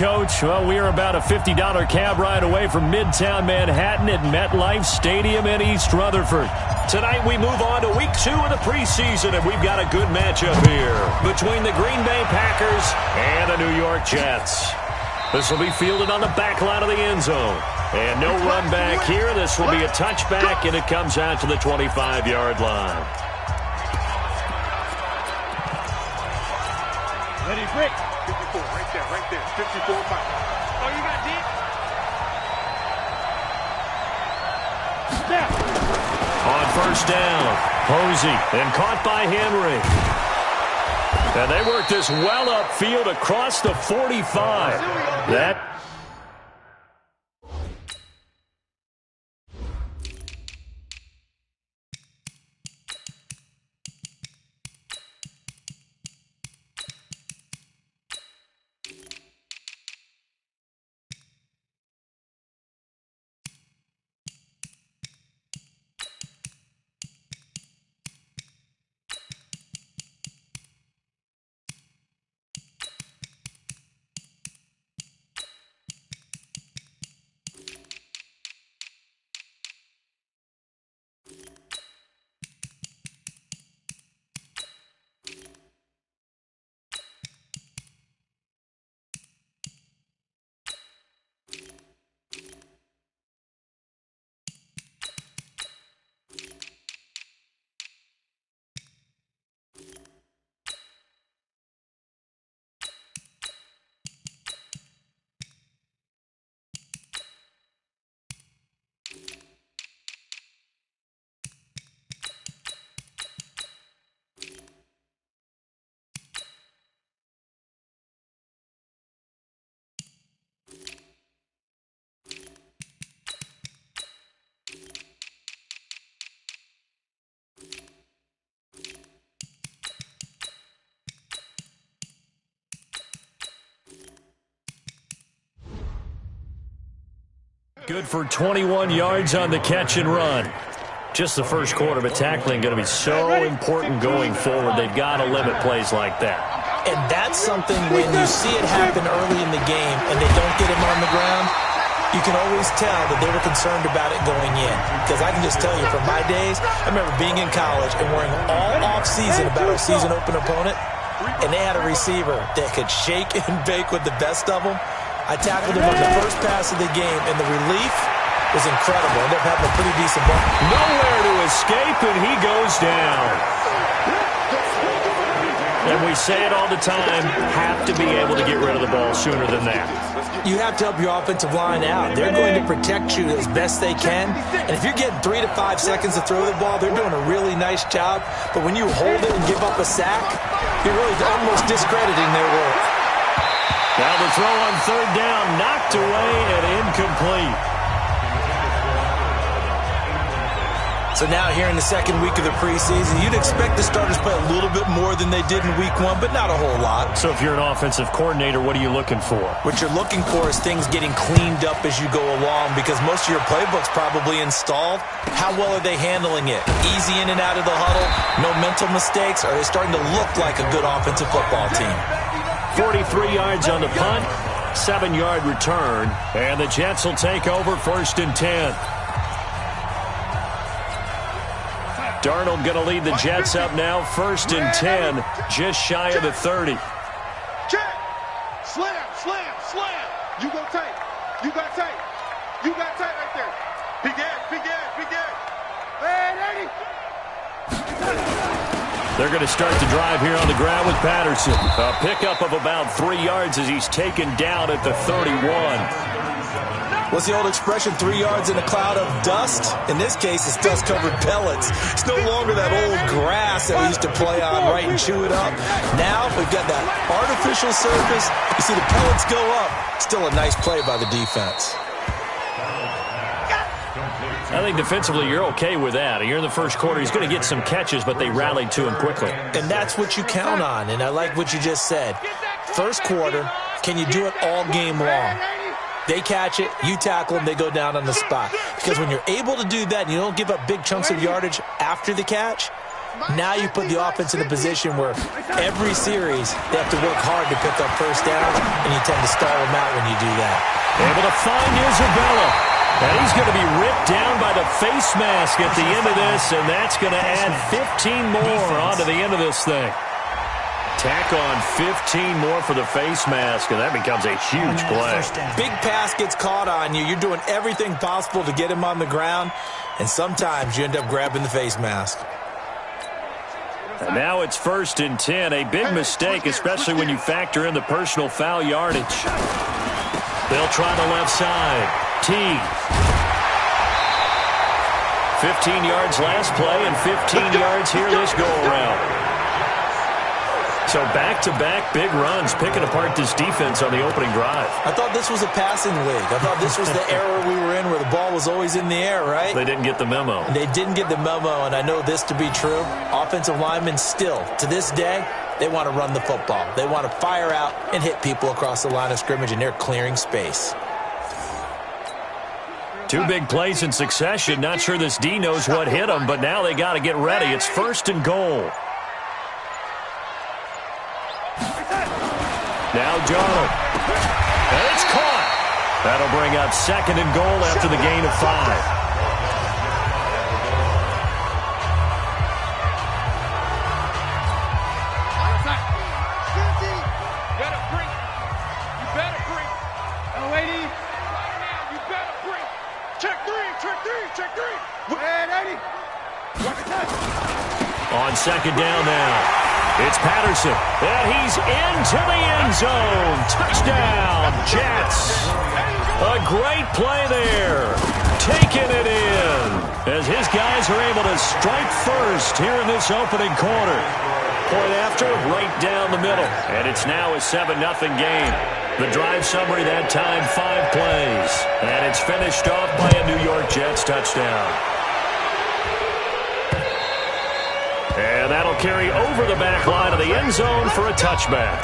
Coach, well, we are about a $50 cab ride away from Midtown Manhattan at MetLife Stadium in East Rutherford. Tonight we move on to week 2 of the preseason, and we've got a good matchup here between the Green Bay Packers and the New York Jets. This will be fielded on the back line of the end zone. And no run back here. This will be a touchback, and it comes out to the 25-yard line. Ready, break. 54, right there, 54 miles. Oh, you got deep? Snap. On first down, Posey, and caught by Henry. And they work this well upfield across the 45. That good for 21 yards on the catch and run. Just the first quarter, but tackling going to be so important going forward. They've got to limit plays like that. And that's something when you see it happen early in the game and they don't get him on the ground, you can always tell that they were concerned about it going in. Because I can just tell you from my days, I remember being in college and worrying all off-season about our season open opponent, and they had a receiver that could shake and bake with the best of them. I tackled him on the first pass of the game, and the relief was incredible. Ended up having a pretty decent ball. Nowhere to escape, and he goes down. And we say it all the time, have to be able to get rid of the ball sooner than that. You have to help your offensive line out. They're going to protect you as best they can. And if you're getting 3 to 5 seconds to throw the ball, they're doing a really nice job. But when you hold it and give up a sack, you're really almost discrediting their work. Now the throw on third down, knocked away and incomplete. So now here in the second week of the preseason, you'd expect the starters to play a little bit more than they did in week 1, but not a whole lot. So if you're an offensive coordinator, what are you looking for? What you're looking for is things getting cleaned up as you go along, because most of your playbook's probably installed. How well are they handling it? Easy in and out of the huddle? No mental mistakes? Are they starting to look like a good offensive football team? 43 yards on the punt, 7-yard return, and the Jets will take over 1st and 10. Darnold going to lead the Jets up now, 1st and 10, just shy of the 30. Check. Slam, slam, slam. You go tight. You got tight. You got tight right there. Big ass, big ass, big ass. Hey, ready? They're going to start the drive here on the ground with Patterson. A pickup of about 3 yards as he's taken down at the 31. What's the old expression, 3 yards in a cloud of dust? In this case, it's dust-covered pellets. It's no longer that old grass that we used to play on, right, and chew it up. Now we've got that artificial surface. You see the pellets go up. Still a nice play by the defense. I think defensively you're okay with that. You're in the first quarter. He's going to get some catches, but they rallied to him quickly. And that's what you count on, and I like what you just said. First quarter, can you do it all game long? They catch it, you tackle them, they go down on the spot. Because when you're able to do that and you don't give up big chunks of yardage after the catch, Now you put the offense in a position where every series they have to work hard to pick up first downs, and you tend to stall them out when you do that. Able to find Isabella. And he's going to be ripped down by the face mask at the end of this, and that's going to add 15 more onto the end of this thing. Tack on 15 more for the face mask, and that becomes a huge play. Big pass gets caught on you. You're doing everything possible to get him on the ground, and sometimes you end up grabbing the face mask. And now it's 1st and 10. A big mistake, especially when you factor in the personal foul yardage. They'll try the left side. Teague. 15 yards last play and 15 yards here this go-around. So back-to-back big runs, picking apart this defense on the opening drive. I thought this was a passing league. I thought this was the era we were in where the ball was always in the air, right? They didn't get the memo. They didn't get the memo, and I know this to be true. Offensive linemen still, to this day, they want to run the football. They want to fire out and hit people across the line of scrimmage, and they're clearing space. 2 big plays in succession. Not sure this D knows what hit them, but now they got to get ready. It's 1st and goal. Now Donald. And it's caught. That'll bring up 2nd and goal after the gain of 5. On 2nd down now. It's Patterson, and he's into the end zone. Touchdown, Jets. A great play there. Taking it in as his guys are able to strike first here in this opening quarter. Point after, right down the middle. And it's now a 7-0 game. The drive summary that time, 5 plays. And it's finished off by a New York Jets touchdown. And that'll carry over the back line of the end zone for a touchback.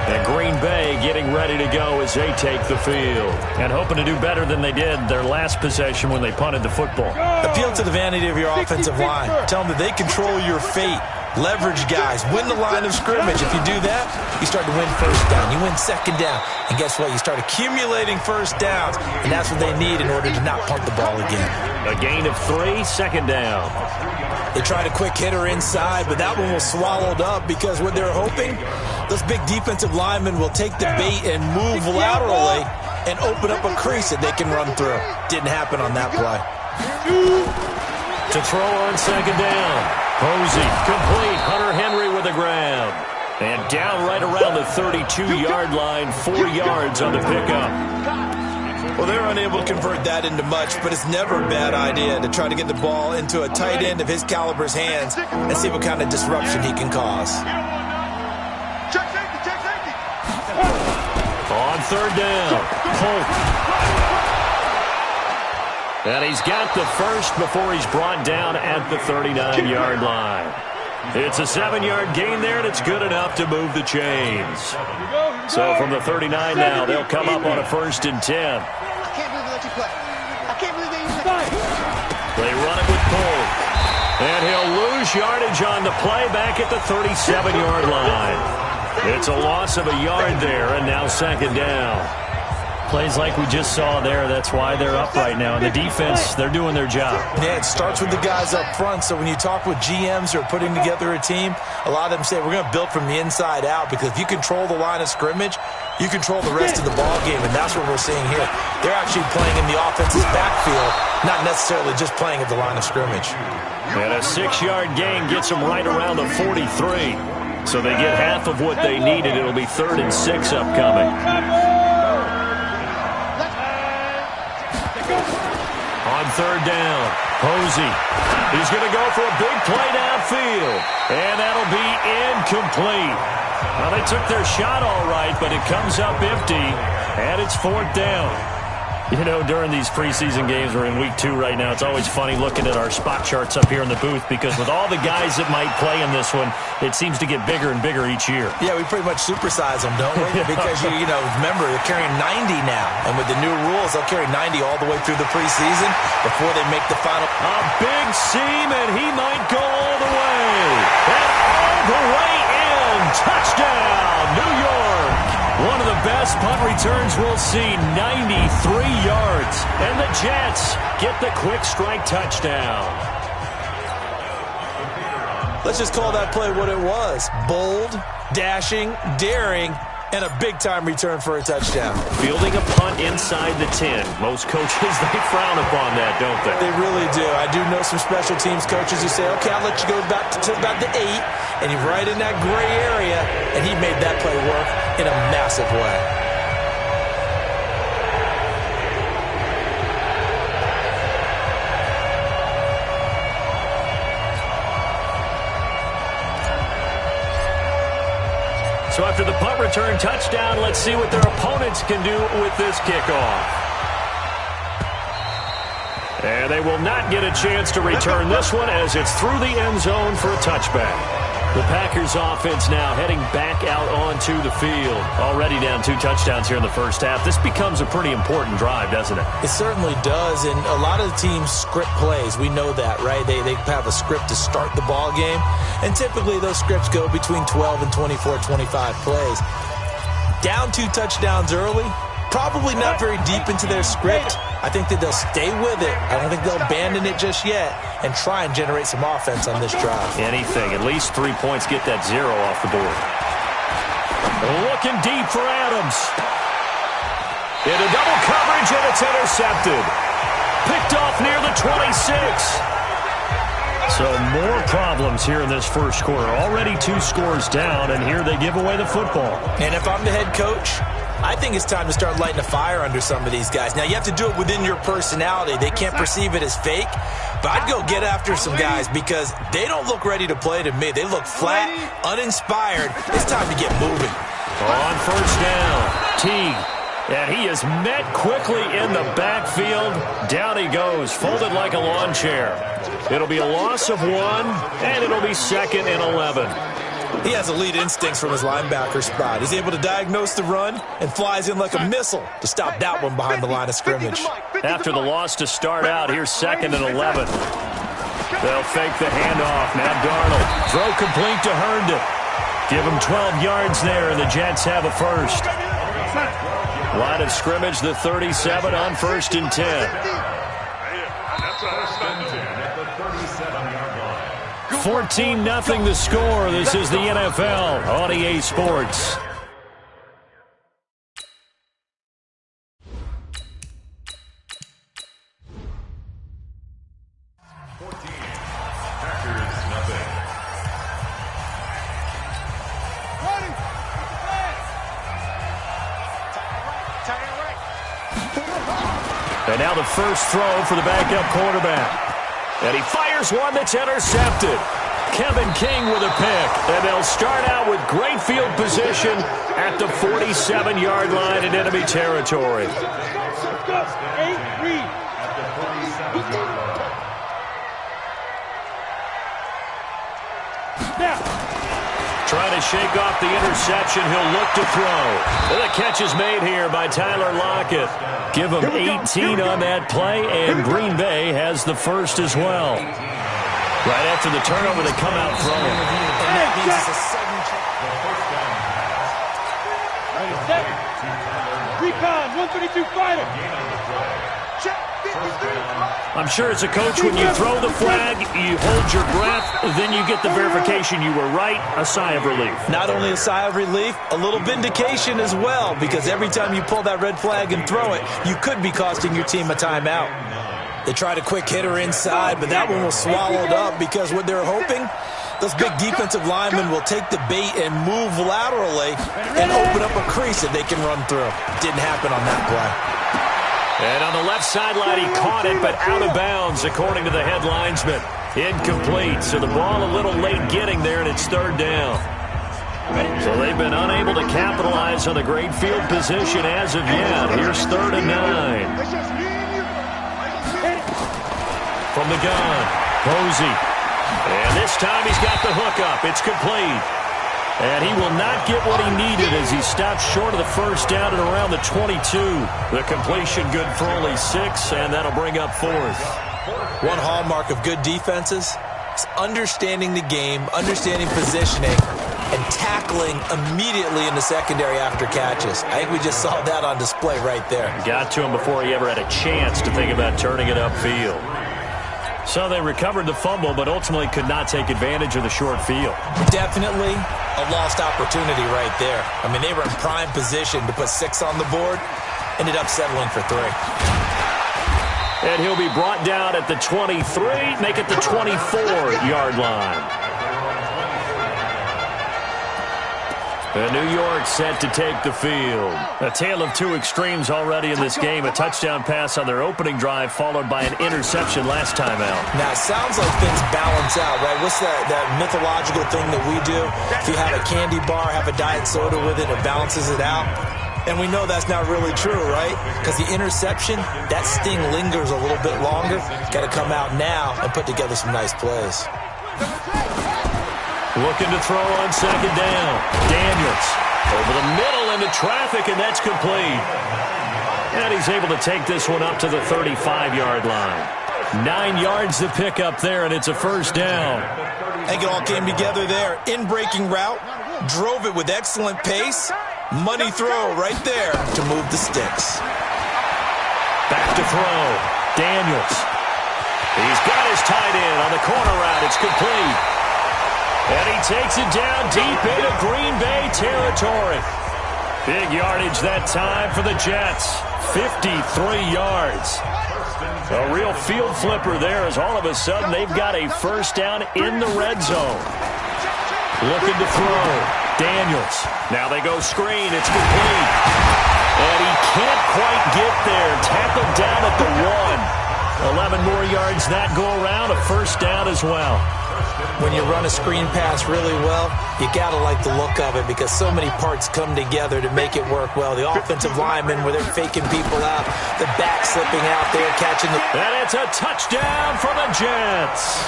And Green Bay getting ready to go as they take the field. And hoping to do better than they did their last possession when they punted the football. Appeal to the vanity of your offensive line. Tell them that they control your fate. Leverage guys. Win the line of scrimmage. If you do that, you start to win first down. You win 2nd down. And guess what? You start accumulating first downs. And that's what they need in order to not punt the ball again. A gain of 3, 2nd down. They tried a quick hitter inside, but that one was swallowed up because what they're hoping, those big defensive linemen will take the bait and move laterally and open up a crease that they can run through. Didn't happen on that play. To throw on 2nd down. Posey, complete. Hunter Henry with the grab. And down right around the 32-yard line, 4 yards on the pickup. Well, they're unable to convert that into much, but it's never a bad idea to try to get the ball into a tight end of his caliber's hands and see what kind of disruption he can cause. On 3rd down, Polk. And he's got the first before he's brought down at the 39-yard line. It's a 7-yard gain there, and it's good enough to move the chains. So from the 39 now, they'll come up on a 1st and 10. I can't believe they let you play. I can't believe they even let you play. They run it with Polk. And he'll lose yardage on the play back at the 37-yard line. It's a loss of a yard there, and now 2nd down. Plays like we just saw there, that's why they're up right now. And the defense, they're doing their job. Yeah, it starts with the guys up front. So when you talk with GMs who are putting together a team, a lot of them say we're going to build from the inside out, because if you control the line of scrimmage, you control the rest of the ball game, and that's what we're seeing here. They're actually playing in the offense's backfield, not necessarily just playing at the line of scrimmage. And a 6-yard gain gets them right around the 43. So they get half of what they needed. It'll be 3rd and 6 upcoming. On 3rd down, Posey. He's going to go for a big play downfield. And that'll be incomplete. Well, they took their shot all right, but it comes up empty. And it's 4th down. You know, during these preseason games, we're in week 2 right now, it's always funny looking at our spot charts up here in the booth because with all the guys that might play in this one, it seems to get bigger and bigger each year. Yeah, we pretty much supersize them, don't we? Because, you know, remember, they're carrying 90 now. And with the new rules, they'll carry 90 all the way through the preseason before they make the final. A big seam, and he might go all the way. And all the way in. Touchdown, New York. One of the best punt returns we'll see, 93 yards. And the Jets get the quick strike touchdown. Let's just call that play what it was. Bold, dashing, daring, and a big-time return for a touchdown. Fielding a punt inside the 10. Most coaches, they frown upon that, don't they? They really do. I do know some special teams coaches who say, okay, I'll let you go back to about the 8, and you're right in that gray area, and he made that play work in a massive way. So after the punt return touchdown, let's see what their opponents can do with this kickoff. And they will not get a chance to return this one as it's through the end zone for a touchback. The Packers offense now heading back out onto the field. Already down 2 touchdowns here in the first half. This becomes a pretty important drive, doesn't it? It certainly does, and a lot of the teams script plays. We know that, right? They have a script to start the ball game, and typically those scripts go between 12 and 24, 25 plays. Down 2 touchdowns early, probably not very deep into their script. I think that they'll stay with it. I don't think they'll abandon it just yet and try and generate some offense on this drive. Anything. At least 3 points, get that 0 off the board. Looking deep for Adams. Into double coverage, and it's intercepted. Picked off near the 26. So more problems here in this first quarter. Already 2 scores down, and here they give away the football. And if I'm the head coach, I think it's time to start lighting a fire under some of these guys. Now, you have to do it within your personality. They can't perceive it as fake. But I'd go get after some guys because they don't look ready to play to me. They look flat, uninspired. It's time to get moving. On first down, Teague. And he is met quickly in the backfield. Down he goes, folded like a lawn chair. It'll be a loss of 1, and it'll be 2nd and 11. He has elite instincts from his linebacker spot. He's able to diagnose the run and flies in like a missile to stop that one behind the line of scrimmage. After the loss to start out, here's 2nd and 11. They'll fake the handoff. Now Darnold. Throw complete to Herndon. Give him 12 yards there, and the Jets have a first. Line of scrimmage, the 37 on 1st and 10. 14-0 the score. This is the NFL on EA Sports. And now the first throw for the backup quarterback. And he fires one that's intercepted. Kevin King with a pick. And they'll start out with great field position at the 47-yard line in enemy territory. Trying to shake off the interception. He'll look to throw. And the catch is made here by Tyler Lockett. Give him 18 on that play, and Green Bay has the first as well. Right after the turnover, they come out throwing. And that means it's a sudden check. Recon, 132 fighter. I'm sure as a coach, when you throw the flag, you hold your breath, then you get the verification you were right, a sigh of relief. Not only a sigh of relief, a little vindication as well, because every time you pull that red flag and throw it, you could be costing your team a timeout. They tried a quick hitter inside, but that one was swallowed up because what they're hoping, those big defensive linemen will take the bait and move laterally and open up a crease that they can run through. Didn't happen on that play. And on the left sideline, he caught it, but out of bounds, according to the head linesman. Incomplete, so the ball a little late getting there, and it's 3rd down. So they've been unable to capitalize on the great field position as of yet. Here's 3rd and 9. From the gun, Posey. And this time he's got the hookup. It's complete. And he will not get what he needed as he stops short of the first down at around the 22. The completion good for only 6, and that'll bring up 4th. One hallmark of good defenses is understanding the game, understanding positioning, and tackling immediately in the secondary after catches. I think we just saw that on display right there. Got to him before he ever had a chance to think about turning it upfield. So they recovered the fumble, but ultimately could not take advantage of the short field. Definitely a lost opportunity right there. I mean, they were in prime position to put 6 on the board, ended up settling for 3. And he'll be brought down at the 23, make it the 24-yard line. And New York set to take the field. A tale of 2 extremes already in this game. A touchdown pass on their opening drive followed by an interception last time out. Now, it sounds like things balance out, right? What's that mythological thing that we do? If you have a candy bar, have a diet soda with it, it balances it out. And we know that's not really true, right? Because the interception, that sting lingers a little bit longer. Got to come out now and put together some nice plays. Looking to throw on 2nd down. Daniels over the middle into traffic, and that's complete. And he's able to take this one up to the 35-yard line. 9 yards to pick up there, and it's a 1st down. I think it all came together there. In-breaking route, drove it with excellent pace. Money throw right there to move the sticks. Back to throw. Daniels. He's got his tight end on the corner route. It's complete. And he takes it down deep into Green Bay territory. Big yardage that time for the Jets. 53 yards. A real field flipper there as all of a sudden they've got a 1st down in the red zone. Looking to throw. Daniels. Now they go screen. It's complete. And he can't quite get there. Tackled down at the 1. 11 more yards that go around. A 1st down as well. When you run a screen pass really well, you got to like the look of it because so many parts come together to make it work well. The offensive linemen where they're faking people out, the back slipping out there, catching the... And it's a touchdown for the Jets.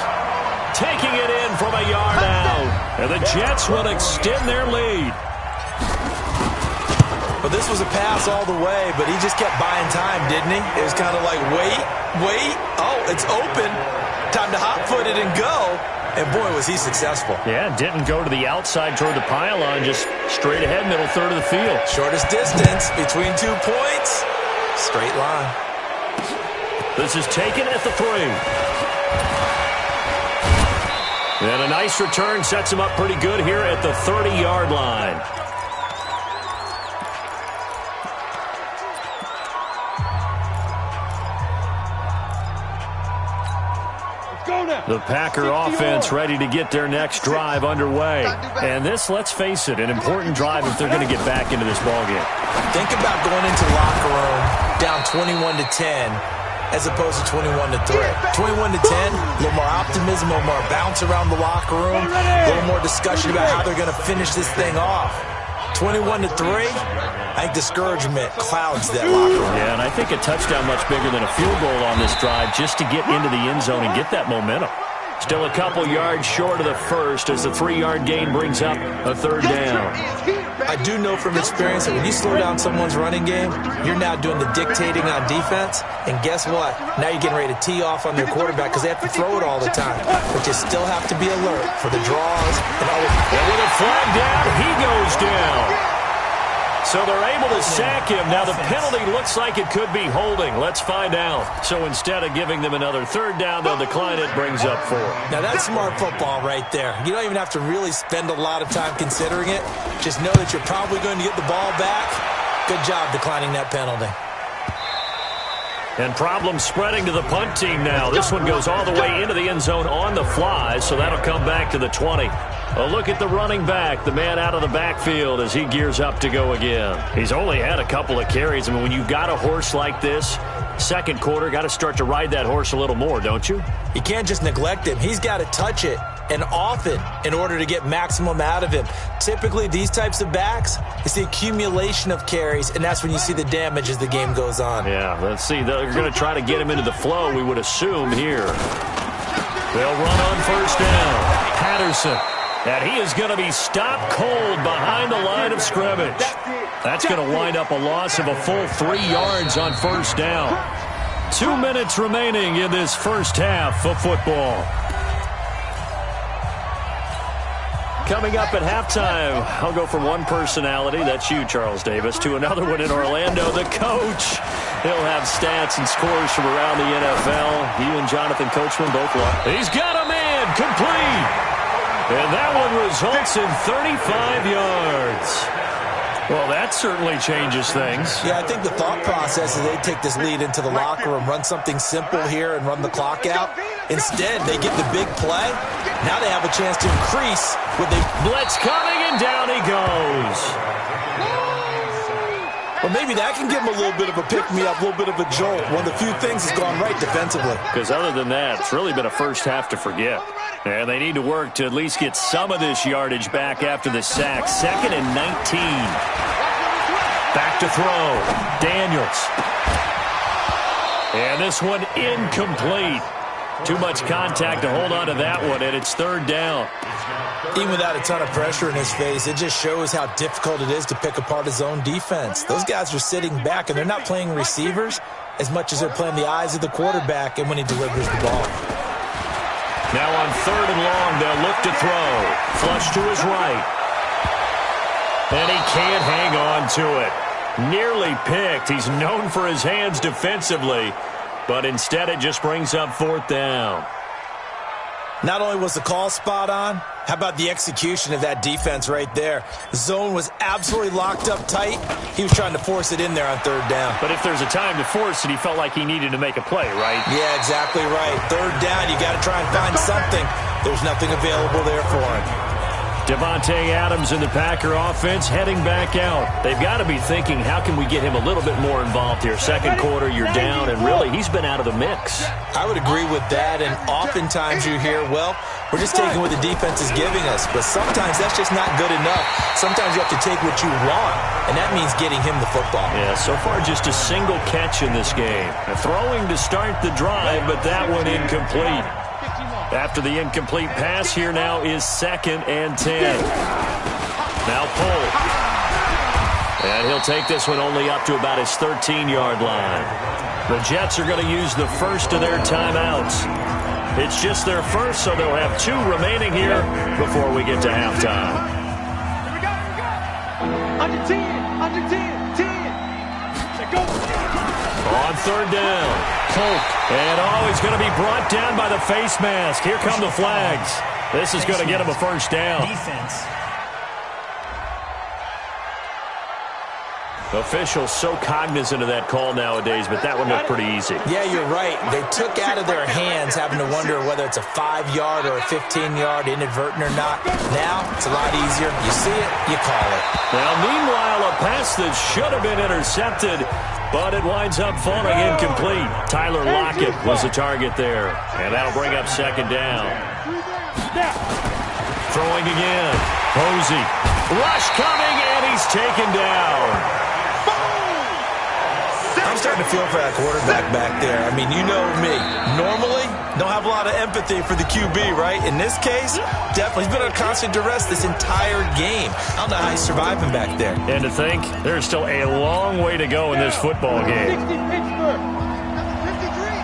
Taking it in from a yard out. And the Jets will extend their lead. Well, this was a pass all the way, but he just kept buying time, didn't he? It was kind of like, wait. Oh, it's open. Time to hot-foot it and go. And, boy, was he successful. Yeah, didn't go to the outside toward the pylon, just straight ahead, middle third of the field. Shortest distance between 2 points. Straight line. This is taken at the 3. And a nice return sets him up pretty good here at the 30-yard line. The Packer offense ready to get their next drive underway. And this, let's face it, an important drive if they're going to get back into this ballgame. Think about going into the locker room down 21-10 as opposed to 21-3. 21-10, a little more optimism, a little more bounce around the locker room, a little more discussion about how they're going to finish this thing off. 21-3, I think discouragement clouds that locker room. Yeah, and I think a touchdown much bigger than a field goal on this drive just to get into the end zone and get that momentum. Still a couple yards short of the 1st as the 3-yard gain brings up a 3rd down. I do know from experience that when you slow down someone's running game, you're now doing the dictating on defense. And guess what? Now you're getting ready to tee off on their quarterback because they have to throw it all the time. But you still have to be alert for the draws. And with a flag down, he goes down. So they're able to sack him. Now the penalty looks like it could be holding. Let's find out. So instead of giving them another 3rd down, they'll decline it, brings up 4. Now that's smart football right there. You don't even have to really spend a lot of time considering it. Just know that you're probably going to get the ball back. Good job declining that penalty. And problems spreading to the punt team now. This one goes all the way into the end zone on the fly, so that'll come back to the 20. A look at the running back, the man out of the backfield as he gears up to go again. He's only had a couple of carries. I mean, when you've got a horse like this, second quarter, got to start to ride that horse a little more, don't you? You can't just neglect him. He's got to touch it, and often, in order to get maximum out of him. Typically, these types of backs, it's the accumulation of carries, and that's when you see the damage as the game goes on. Yeah, let's see. They're going to try to get him into the flow, we would assume, here. They'll run on first down. Patterson. And he is going to be stopped cold behind the line of scrimmage. That's going to wind up a loss of a full 3 yards on first down. 2 minutes remaining in this first half of football. Coming up at halftime, I'll go from one personality, that's you, Charles Davis, to another one in Orlando, the coach. He'll have stats and scores from around the NFL. You and Jonathan Coachman both love. He's got a man, complete. And that one results in 35 yards. Well, that certainly changes things. Yeah, I think the thought process is they take this lead into the locker room, run something simple here and run the clock out. Instead, they get the big play. Now they have a chance to increase with the blitz coming, and down he goes. Well, maybe that can give him a little bit of a pick-me-up, a little bit of a jolt. One of the few things that's gone right defensively. Because other than that, it's really been a first half to forget. And they need to work to at least get some of this yardage back after the sack. 2nd and 19. Back to throw. Daniels. And this one incomplete. Too much contact to hold on to that one, and it's 3rd down. Even without a ton of pressure in his face, it just shows how difficult it is to pick apart his own defense. Those guys are sitting back, and they're not playing receivers as much as they're playing the eyes of the quarterback and when he delivers the ball. Now on 3rd and long, they'll look to throw. Flush to his right. And he can't hang on to it. Nearly picked. He's known for his hands defensively, but instead it just brings up 4th down. Not only was the call spot on, how about the execution of that defense right there? The zone was absolutely locked up tight. He was trying to force it in there on 3rd down. But if there's a time to force it, he felt like he needed to make a play, right? Yeah, exactly right. 3rd down, you got to try and find something. There's nothing available there for him. Davante Adams in the Packer offense heading back out. They've got to be thinking, how can we get him a little bit more involved here? Second quarter, you're down, and really, he's been out of the mix. I would agree with that, and oftentimes you hear, well, we're just taking what the defense is giving us, but sometimes that's just not good enough. Sometimes you have to take what you want, and that means getting him the football. Yeah, so far just a single catch in this game. Throwing to start the drive, but that one incomplete. After the incomplete pass, here now is 2nd and 10. Now Pohl. And he'll take this one only up to about his 13-yard line. The Jets are going to use the first of their timeouts. It's just their first, so they'll have 2 remaining here before we get to halftime. Here we go. Under 10, under 10, 10. Go. On 3rd down. Polk. And he's going to be brought down by the face mask. Here come the flags. This is going to get him a first down. Defense. Officials so cognizant of that call nowadays, but that one looked pretty easy. Yeah, you're right. They took out of their hands having to wonder whether it's a 5-yard or a 15-yard inadvertent or not. Now, it's a lot easier. You see it, you call it. Now, meanwhile, a pass that should have been intercepted, but it winds up falling incomplete. Tyler Lockett was the target there, and that'll bring up 2nd down. Throwing again. Posey. Rush coming, and he's taken down. I'm starting to feel for that quarterback back there. I mean, you know me. Normally, don't have a lot of empathy for the QB, right? In this case, definitely. He's been under constant duress this entire game. I don't know how he's surviving back there. And to think, there's still a long way to go in this football game. 60 Pittsburgh. 53.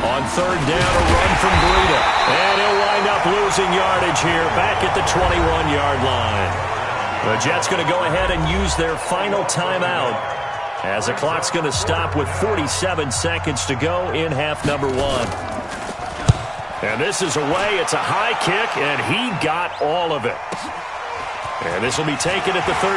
On 3rd down, a run from Breida. And he'll wind up losing yardage here back at the 21-yard line. The Jets going to go ahead and use their final timeout as the clock's going to stop with 47 seconds to go in half number 1. And this is away. It's a high kick, and he got all of it. And this will be taken at the 13.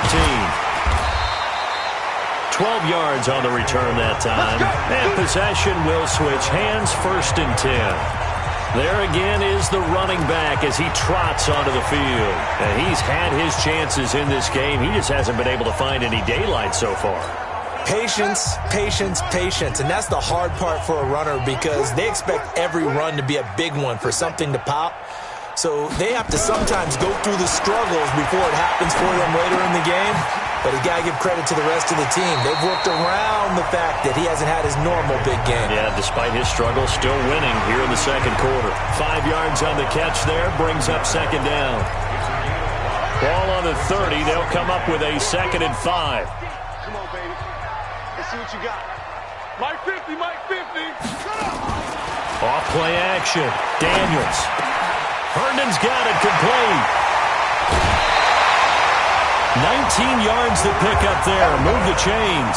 12 yards on the return that time. And possession will switch hands, 1st and 10. There again is the running back as he trots onto the field. And he's had his chances in this game. He just hasn't been able to find any daylight so far. Patience, patience, patience. And that's the hard part for a runner because they expect every run to be a big one for something to pop. So they have to sometimes go through the struggles before it happens for them later in the game. But you got to give credit to the rest of the team. They've worked around the fact that he hasn't had his normal big game. Yeah, despite his struggles, still winning here in the second quarter. 5 yards on the catch there, brings up second down. Ball on the 30. They'll come up with a 2nd and 5. Come on, baby. Let's see what you got. Mike 50, Mike 50. Off play action. Daniels. Herndon's got it complete. 19 yards to pick up there. Move the chains.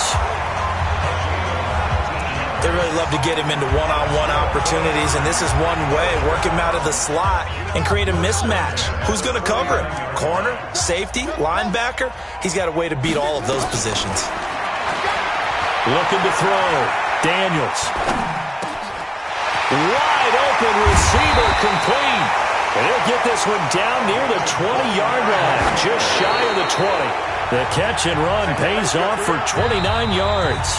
They really love to get him into one-on-one opportunities, and this is one way. Work him out of the slot and create a mismatch. Who's going to cover him? Corner, safety, linebacker? He's got a way to beat all of those positions. Looking to throw. Daniels. Wide open receiver complete. And he'll get this one down near the 20-yard line, just shy of the 20. The catch and run pays off for 29 yards.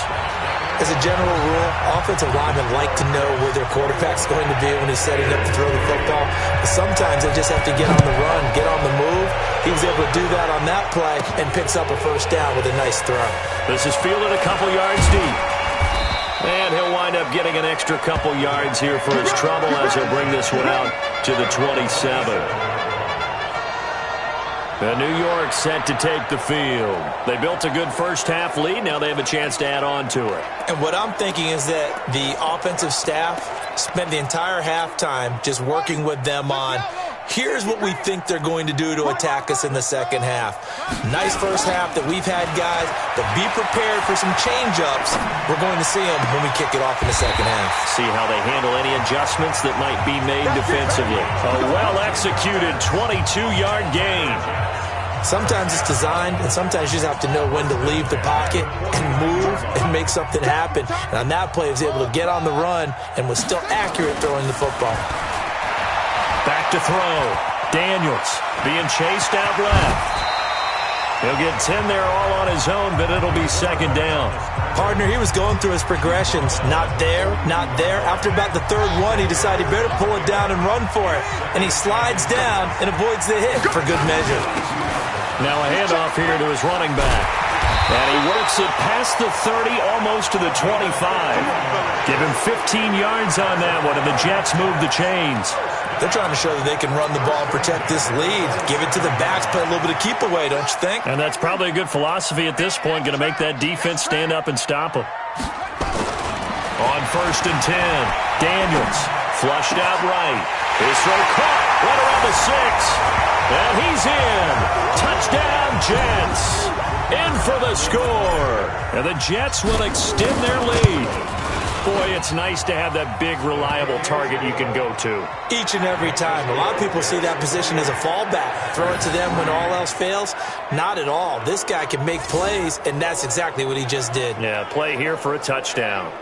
As a general rule, offensive linemen like to know where their quarterback's going to be when he's setting up to throw the football. But sometimes they just have to get on the run, get on the move. He was able to do that on that play and picks up a first down with a nice throw. This is fielded a couple yards deep. And he'll wind up getting an extra couple yards here for his trouble as he'll bring this one out to the 27. New York set to take the field. They built a good first-half lead. Now they have a chance to add on to it. And what I'm thinking is that the offensive staff spent the entire halftime just working with them on here's what we think they're going to do to attack us in the second half. Nice first half that we've had, guys, but be prepared for some change-ups. We're going to see them when we kick it off in the second half. See how they handle any adjustments that might be made defensively. A well-executed 22-yard gain. Sometimes it's designed, and sometimes you just have to know when to leave the pocket and move and make something happen. And on that play, he was able to get on the run and was still accurate throwing the football. Back to throw. Daniels being chased out left. He'll get 10 there all on his own, but it'll be second down. Partner, he was going through his progressions. Not there, not there. After about the third one, he decided he better pull it down and run for it. And he slides down and avoids the hit for good measure. Now a handoff here to his running back. And he works it past the 30, almost to the 25. Give him 15 yards on that one, and the Jets move the chains. They're trying to show that they can run the ball and protect this lead. Give it to the backs, play a little bit of keep away, don't you think? And that's probably a good philosophy at this point, going to make that defense stand up and stop them. On 1st and 10, Daniels flushed out right. His throw caught right around the 6. And he's in. Touchdown, Jets. In for the score. And the Jets will extend their lead. Boy, it's nice to have that big, reliable target you can go to. Each and every time. A lot of people see that position as a fallback. Throw it to them when all else fails. Not at all. This guy can make plays, and that's exactly what he just did. Yeah, play here for a touchdown.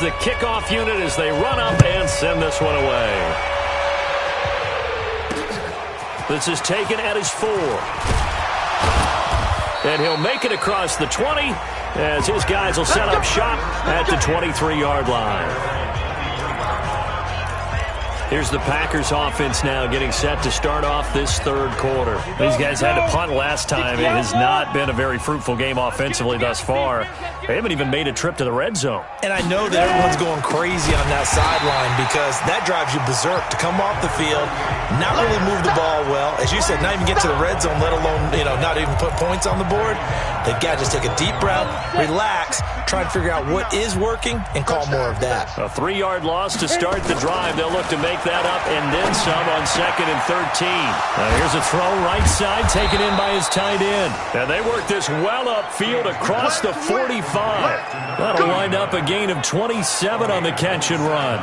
The kickoff unit as they run up and send this one away. This is taken at his 4. And he'll make it across the 20 as his guys will set up shop at the 23-yard line. Here's the Packers offense now getting set to start off this third quarter. These guys had to punt last time. It has not been a very fruitful game offensively thus far. They haven't even made a trip to the red zone. And I know that everyone's going crazy on that sideline because that drives you berserk to come off the field, not really move the ball well. As you said, not even get to the red zone, let alone, not even put points on the board. They've got to just take a deep breath, relax, try and figure out what is working, and call more of that. A 3-yard loss to start the drive. They'll look to make that up and then some on 2nd and 13. Now here's a throw right side taken in by his tight end. And they work this well upfield across the 45. That'll wind up a gain of 27 on the catch and run.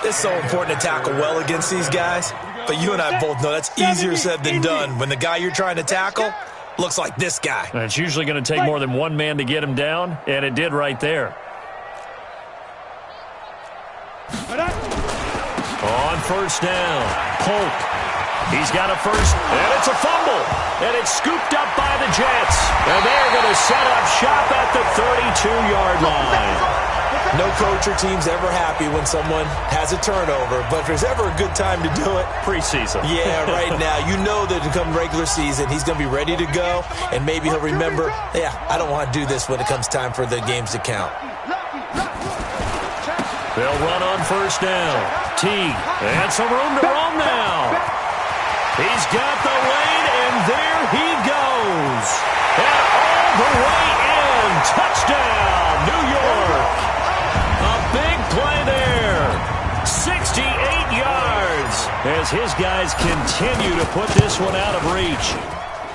It's so important to tackle well against these guys. But you and I both know that's easier said than done when the guy you're trying to tackle looks like this guy. And it's usually going to take more than one man to get him down, and it did right there. On first down, Polk. He's got a first, and it's a fumble. And it's scooped up by the Jets. And they're going to set up shop at the 32-yard line. No coach or team's ever happy when someone has a turnover, but if there's ever a good time to do it, preseason. Yeah, right now. You know that come regular season, he's going to be ready to go, and maybe he'll remember, yeah, I don't want to do this when it comes time for the games to count. They'll run on first down. Teague, and some room to roam now. He's got the lane, and there he goes. And all the way in. Touchdown, New York. A big play there. 68 yards as his guys continue to put this one out of reach.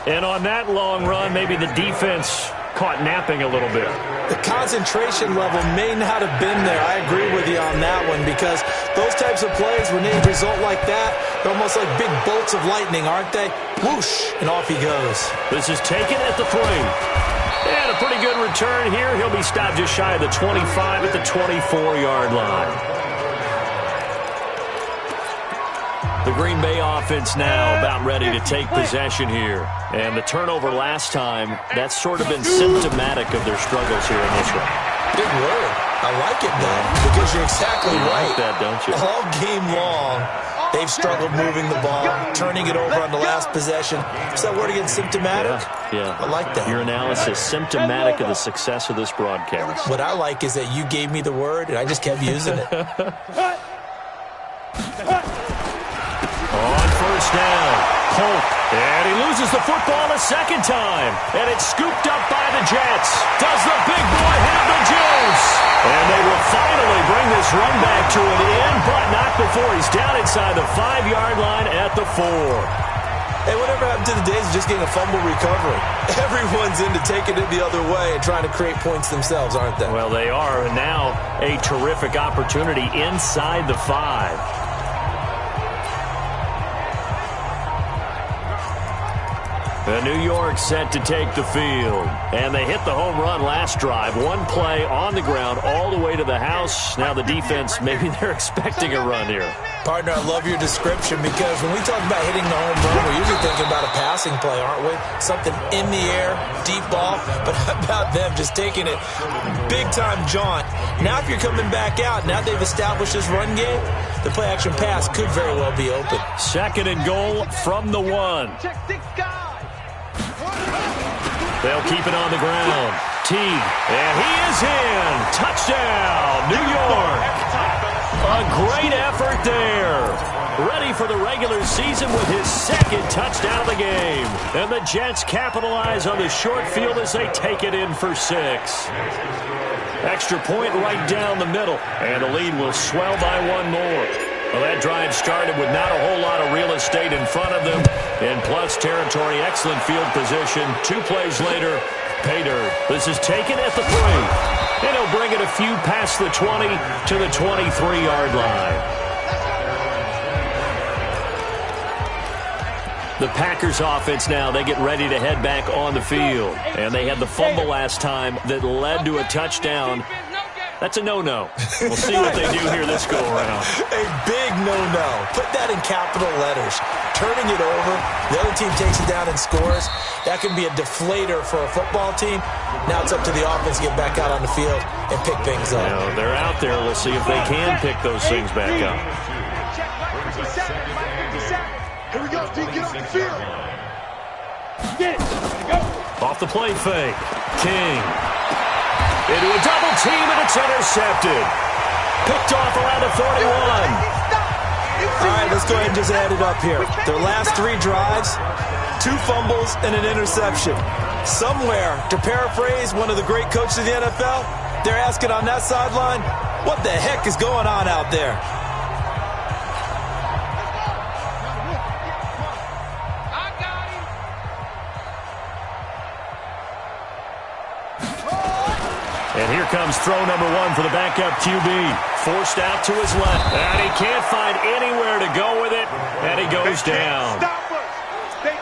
And on that long run, maybe the defense caught napping a little bit. The concentration level may not have been there. I agree with you on that one because those types of plays, when they result like that, they're almost like big bolts of lightning, aren't they? Whoosh, and off he goes. This is taken at the 3. And a pretty good return here. He'll be stopped just shy of the 25 at the 24-yard line. The Green Bay offense now about ready to take possession here. And the turnover last time, that's sort of been symptomatic of their struggles here in this one. Big word. I like it, man, because you're exactly right. You like that, don't you? All game long, they've struggled moving the ball, turning it over on the last possession. Is that word again, symptomatic? Yeah. I like that. Your analysis, symptomatic of the success of this broadcast. What I like is that you gave me the word, and I just kept using it. On first down, Polk, and he loses the football a second time, and it's scooped up by the Jets. Does the big boy have the juice? And they will finally bring this run back to an end, but not before he's down inside the 5-yard line at the 4. Hey, whatever happened to the days of just getting a fumble recovery? Everyone's into taking it the other way and trying to create points themselves, aren't they? Well, they are, and now a terrific opportunity inside the 5. The New York set to take the field. And they hit the home run last drive. One play on the ground all the way to the house. Now the defense, maybe they're expecting a run here. Partner, I love your description because when we talk about hitting the home run, we're usually thinking about a passing play, aren't we? Something in the air, deep ball. But how about them just taking it big-time jaunt? Now if you're coming back out, now they've established this run game, the play-action pass could very well be open. 2nd and goal from the 1. They'll keep it on the ground. Teague, and he is in. Touchdown, New York. A great effort there. Ready for the regular season with his 2nd touchdown of the game. And the Jets capitalize on the short field as they take it in for 6. Extra point right down the middle. And the lead will swell by 1 more. Well, that drive started with not a whole lot of real estate in front of them. In plus territory, excellent field position. 2 plays later, pay dirt. This is taken at the 3. And he'll bring it a few past the 20 to the 23-yard line. The Packers offense now, they get ready to head back on the field. And they had the fumble last time that led to a touchdown. That's a no-no. We'll see what they do here this go-around. A big no-no. Put that in capital letters. Turning it over, the other team takes it down and scores. That can be a deflator for a football team. Now it's up to the offense to get back out on the field and pick things up. You know, they're out there. We'll see if they can pick those things back up. Here we go, D. Get off the field. Get it. Go. Off the play fake. King. Into a double team, and it's intercepted. Picked off around the 41. All right, let's go ahead and just add it up here. Their last 3 drives, 2 fumbles and an interception. Somewhere, to paraphrase one of the great coaches of the NFL, they're asking on that sideline, what the heck is going on out there? And here comes throw number 1 for the backup QB. Forced out to his left. And he can't find anywhere to go with it. And he goes down.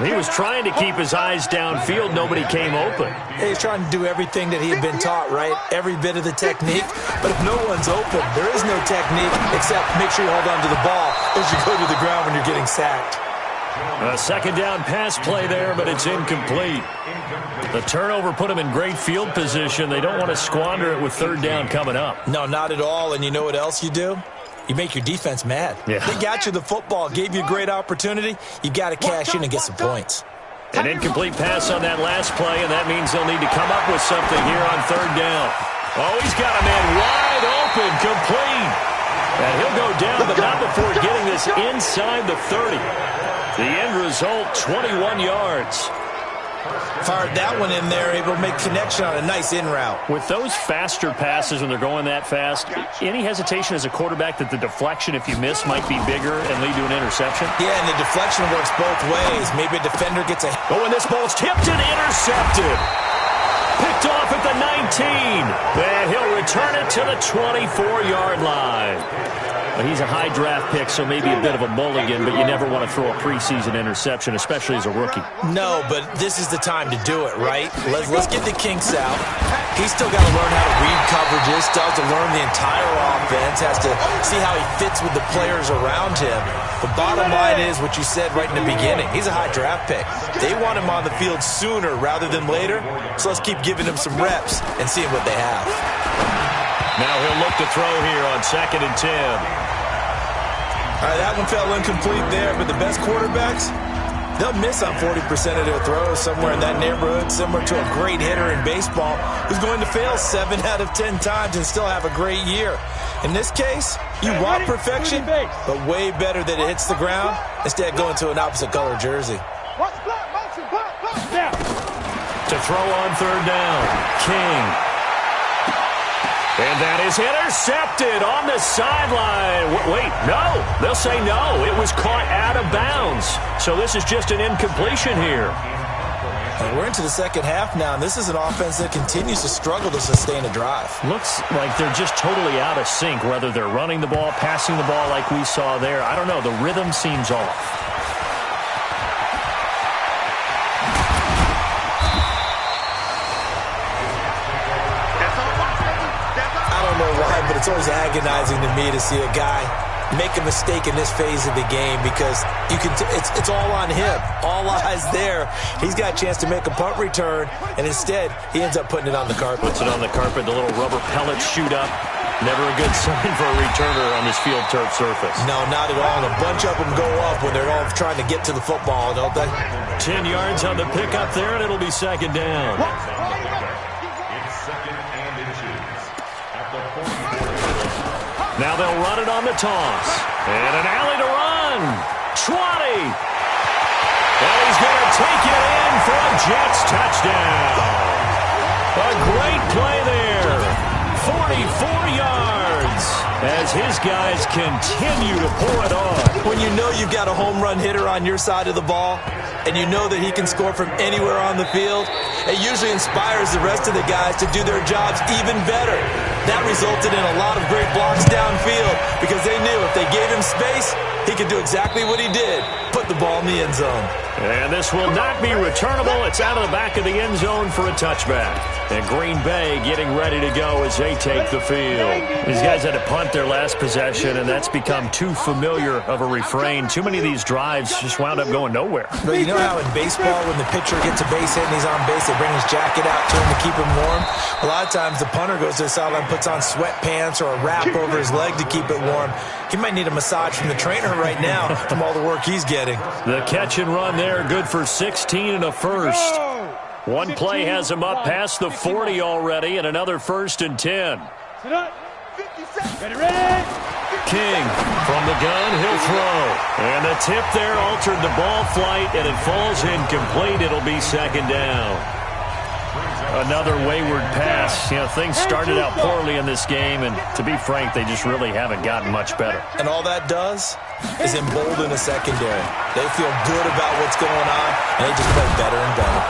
He was trying to keep his eyes downfield. Nobody came open. He's trying to do everything that he had been taught, right? Every bit of the technique. But if no one's open, there is no technique except make sure you hold on to the ball as you go to the ground when you're getting sacked. A second down pass play there, but it's incomplete. The turnover put him in great field position. They don't want to squander it with third down coming up. No, not at all. And you know what else you do? You make your defense mad. Yeah. They got you the football, gave you a great opportunity. You got to cash in and get some points. An incomplete pass on that last play, and that means they'll need to come up with something here on third down. Oh, he's got a man wide open, complete. And he'll go down, but not before getting this inside the 30. The end result, 21 yards. Fired that one in there, able to make connection on a nice in route. With those faster passes when they're going that fast, any hesitation as a quarterback that the deflection, if you miss, might be bigger and lead to an interception? Yeah, and the deflection works both ways. Maybe a defender gets a... Oh, and this ball's tipped and intercepted. Picked off at the 19. And he'll return it to the 24-yard line. Well, he's a high draft pick, so maybe a bit of a mulligan, but you never want to throw a preseason interception, especially as a rookie. No, but this is the time to do it, right? Let's get the kinks out. He's still got to learn how to read coverages, still has to learn the entire offense, has to see how he fits with the players around him. The bottom line is what you said right in the beginning. He's a high draft pick. They want him on the field sooner rather than later, so let's keep giving him some reps and seeing what they have. Now he'll look to throw here on 2nd and 10. All right, that one fell incomplete there, but the best quarterbacks, they'll miss on 40% of their throws somewhere in that neighborhood, similar to a great hitter in baseball who's going to fail 7 out of 10 times and still have a great year. In this case, you want perfection, but way better that it hits the ground instead of going to an opposite color jersey. To throw on third down, King. And that is intercepted on the sideline. Wait, no. They'll say no. It was caught out of bounds. So this is just an incompletion here. And we're into the second half now, and this is an offense that continues to struggle to sustain a drive. Looks like they're just totally out of sync, whether they're running the ball, passing the ball like we saw there. I don't know. The rhythm seems off. But it's always agonizing to me to see a guy make a mistake in this phase of the game because you can. It's all on him. All eyes there. He's got a chance to make a punt return, and instead he ends up putting it on the carpet. Puts it on the carpet. The little rubber pellets shoot up. Never a good sign for a returner on this field turf surface. No, not at all. And a bunch of them go up when they're all trying to get to the football, don't they? 10 yards on the pickup there, and it'll be second down. Now they'll run it on the toss. And an alley to run. 20. And he's going to take it in for a Jets touchdown. A great play there. 44 yards as his guys continue to pour it on. When you know you've got a home run hitter on your side of the ball and you know that he can score from anywhere on the field, it usually inspires the rest of the guys to do their jobs even better. That resulted in a lot of great blocks downfield because they knew if they gave him space, he could do exactly what he did, put the ball in the end zone. And this will not be returnable. It's out of the back of the end zone for a touchback. And Green Bay getting ready to go as they take the field. These guys had to punt their last possession, and that's become too familiar of a refrain. Too many of these drives just wound up going nowhere. But you know how in baseball, when the pitcher gets a base hit and he's on base, they bring his jacket out to him to keep him warm? A lot of times the punter goes to the sideline, puts on sweatpants or a wrap over his leg to keep it warm. He might need a massage from the trainer right now from all the work he's getting. The catch and run there, good for 16 and a first. One play has him up past the 40 already, and another 1st and 10. King from the gun, he'll throw. And the tip there altered the ball flight, and it falls incomplete. It'll be second down. Another wayward pass. You know, things started out poorly in this game, and to be frank, they just really haven't gotten much better. And all that does is embolden the secondary. They feel good about what's going on, and they just play better and better.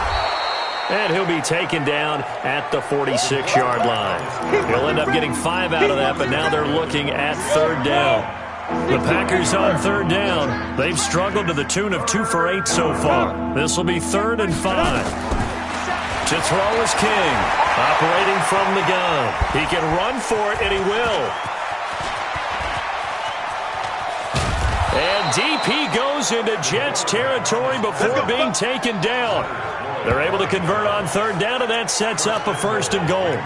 And he'll be taken down at the 46-yard line. He'll end up getting 5 out of that, but now they're looking at 3rd down. The Packers on 3rd down. They've struggled to the tune of 2 for 8 so far. This will be 3rd and 5. To throw is King. Operating from the gun. He can run for it, and he will. And deep he goes into Jets territory before being taken down. They're able to convert on 3rd down, and that sets up a 1st and goal.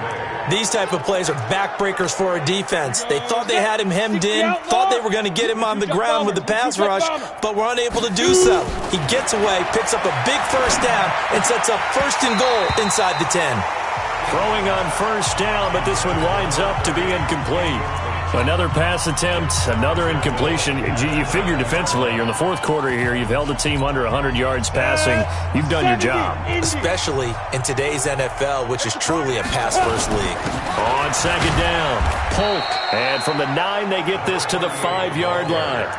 These type of plays are backbreakers for a defense. They thought they had him hemmed in, thought they were going to get him on the ground with the pass rush, but were unable to do so. He gets away, picks up a big 1st down, and sets up 1st and goal inside the 10. Throwing on 1st down, but this one winds up to be incomplete. Another pass attempt, another incompletion. You figure defensively, you're in the 4th quarter here. You've held the team under 100 yards passing. You've done your job. Especially in today's NFL, which is truly a pass-first league. On 2nd down, Polk. And from the 9, they get this to the 5-yard line.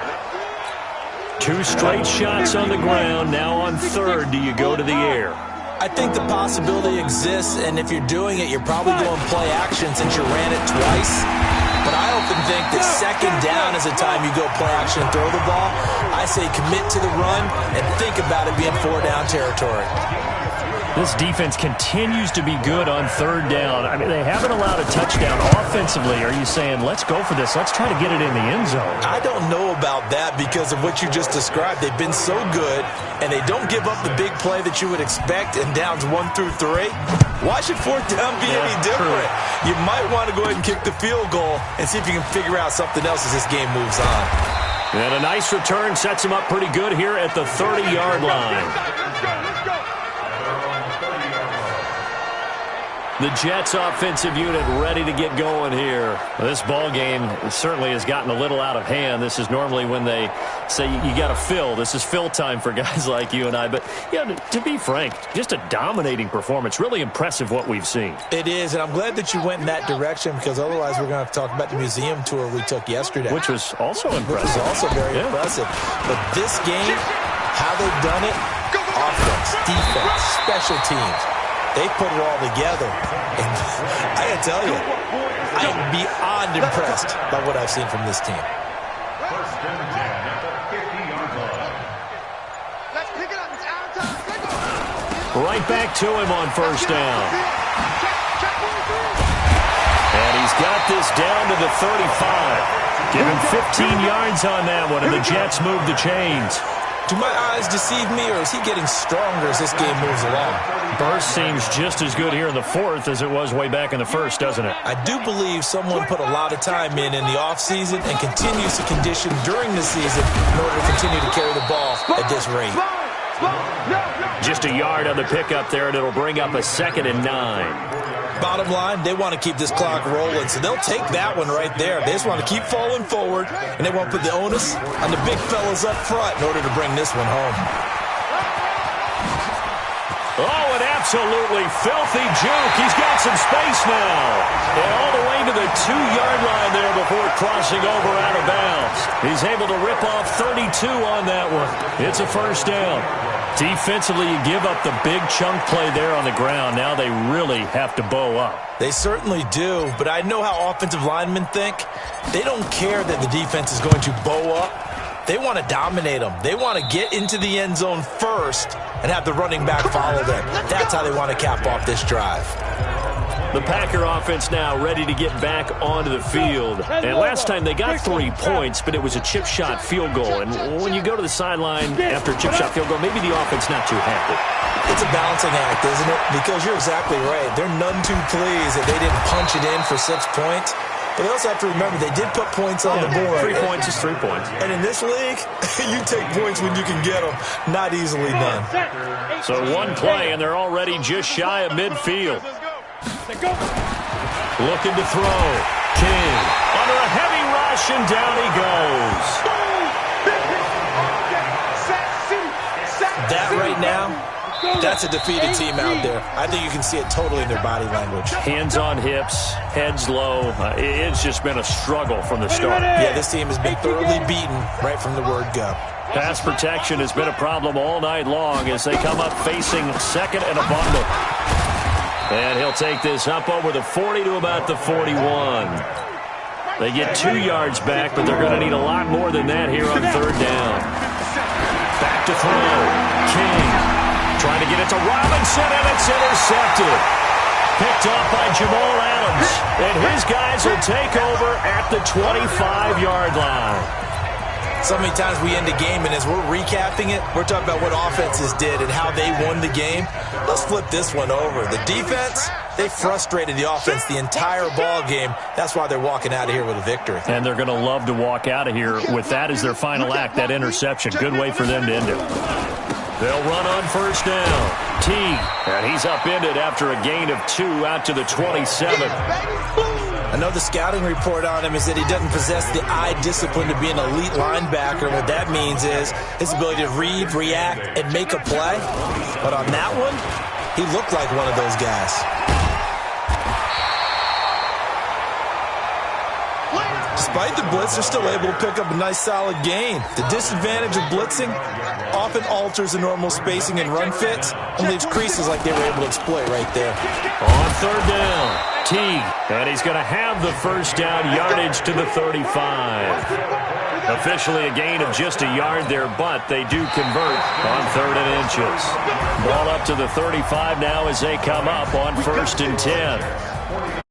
2 straight shots on the ground. Now on 3rd, do you go to the air? I think the possibility exists, and if you're doing it, you're probably going play action since you ran it twice. But I often think that 2nd down is the time you go play action and throw the ball. I say commit to the run and think about it being 4-down territory. This defense continues to be good on 3rd down. I mean, they haven't allowed a touchdown offensively. Are you saying, let's go for this, let's try to get it in the end zone? I don't know about that because of what you just described. They've been so good, and they don't give up the big play that you would expect in downs 1 through 3. Why should 4th down be any different? True. You might want to go ahead and kick the field goal and see if you can figure out something else as this game moves on. And a nice return sets him up pretty good here at the 30-yard line. The Jets offensive unit ready to get going here. This ball game certainly has gotten a little out of hand. This is normally when they say you got to fill. This is fill time for guys like you and I. But, you know, to be frank, just a dominating performance. Really impressive what we've seen. It is, and I'm glad that you went in that direction because otherwise we're going to have to talk about the museum tour we took yesterday. Which was also impressive. Which was also very impressive. But this game, how they've done it, offense, defense, special teams. They put it all together. And I got to tell you, I am beyond impressed by what I've seen from this team. Right back to him on 1st down. And he's got this down to the 35. Give him 15 yards on that one, and the Jets move the chains. Do my eyes deceive me, or is he getting stronger as this game moves along? Burst seems just as good here in the 4th as it was way back in the 1st, doesn't it? I do believe someone put a lot of time in the offseason and continues to condition during the season in order to continue to carry the ball at this rate. Just a yard on the pickup there, and it'll bring up a 2nd and 9. Bottom line, they want to keep this clock rolling, so they'll take that one right there. They just want to keep falling forward, and they want to put the onus on the big fellas up front in order to bring this one home. Oh, an absolutely filthy juke. He's got some space now. And all the way to the 2-yard line there before crossing over out of bounds. He's able to rip off 32 on that one. It's a 1st down. Defensively, you give up the big chunk play there on the ground. Now they really have to bow up. They certainly do, but I know how offensive linemen think. They don't care that the defense is going to bow up. They want to dominate them. They want to get into the end zone first and have the running back follow them. That's how they want to cap off this drive. The Packer offense now ready to get back onto the field. And last time they got 3 points, but it was a chip shot field goal. And when you go to the sideline after a chip shot field goal, maybe the offense not too happy. It's a balancing act, isn't it? Because you're exactly right. They're none too pleased that they didn't punch it in for 6 points. But they also have to remember they did put points on the board. 3 points is 3 points. And in this league, you take points when you can get them. Not easily done. So one play, and they're already just shy of midfield. Looking to throw. King under a heavy rush, and down he goes. That right now, that's a defeated team out there. I think you can see it totally in their body language. Hands on hips, heads low. It's just been a struggle from the start. Yeah, this team has been thoroughly beaten right from the word go. Pass protection has been a problem all night long as they come up facing second and a bundle. And he'll take this up over the 40 to about the 41. They get 2 yards back, but they're going to need a lot more than that here on third down. Back to throw. King trying to get it to Robinson, and it's intercepted. Picked off by Jamal Adams. And his guys will take over at the 25-yard line. So many times we end a game, and as we're recapping it, we're talking about what offenses did and how they won the game. Let's flip this one over. The defense, they frustrated the offense the entire ball game. That's why they're walking out of here with a victory. And they're going to love to walk out of here with that as their final act, that interception. Good way for them to end it. They'll run on first down. Teague, and he's upended after a gain of 2 out to the 27. I know the scouting report on him is that he doesn't possess the eye discipline to be an elite linebacker. What that means is his ability to read, react, and make a play. But on that one, he looked like one of those guys. Despite the blitz, they're still able to pick up a nice solid gain. The disadvantage of blitzing often alters the normal spacing and run fits and leaves creases like they were able to exploit right there. On third down, Teague, and he's going to have the first down yardage to the 35. Officially a gain of just a yard there, but they do convert on 3rd and inches. Ball up to the 35 now as they come up on 1st and 10.